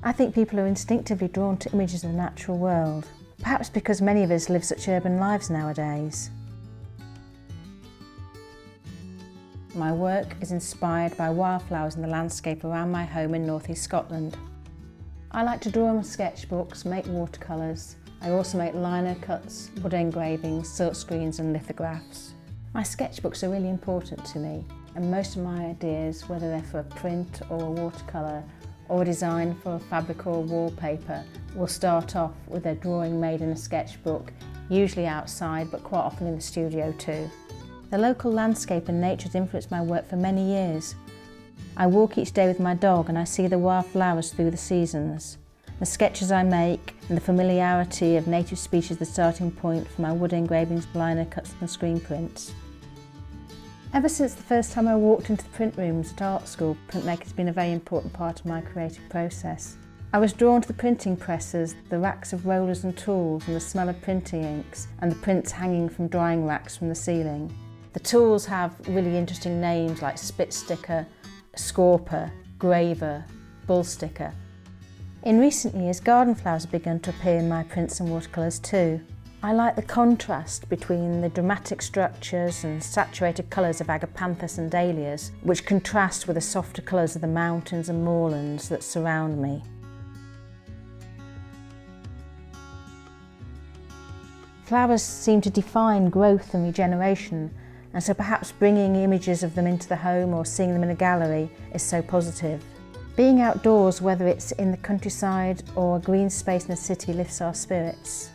I think people are instinctively drawn to images of the natural world, perhaps because many of us live such urban lives nowadays. My work is inspired by wildflowers in the landscape around my home in North East Scotland. I like to draw on sketchbooks, make watercolours. I also make lino cuts, wood engravings, silk screens and lithographs. My sketchbooks are really important to me, and most of my ideas, whether they're for a print or a watercolour or a design for a fabric or a wallpaper, will start off with a drawing made in a sketchbook, usually outside but quite often in the studio too. The local landscape and nature has influenced my work for many years. I walk each day with my dog and I see the wildflowers through the seasons. The sketches I make and the familiarity of native species are the starting point for my wood engravings, lino cuts and screen prints. Ever since the first time I walked into the print rooms at art school, printmaking has been a very important part of my creative process. I was drawn to the printing presses, the racks of rollers and tools and the smell of printing inks and the prints hanging from drying racks from the ceiling. The tools have really interesting names like spit sticker, scorper, graver, bull sticker. In recent years, garden flowers have begun to appear in my prints and watercolours too. I like the contrast between the dramatic structures and saturated colours of agapanthus and dahlias, which contrast with the softer colours of the mountains and moorlands that surround me. Flowers seem to define growth and regeneration, and so perhaps bringing images of them into the home or seeing them in a gallery is so positive. Being outdoors, whether it's in the countryside or a green space in a city, lifts our spirits.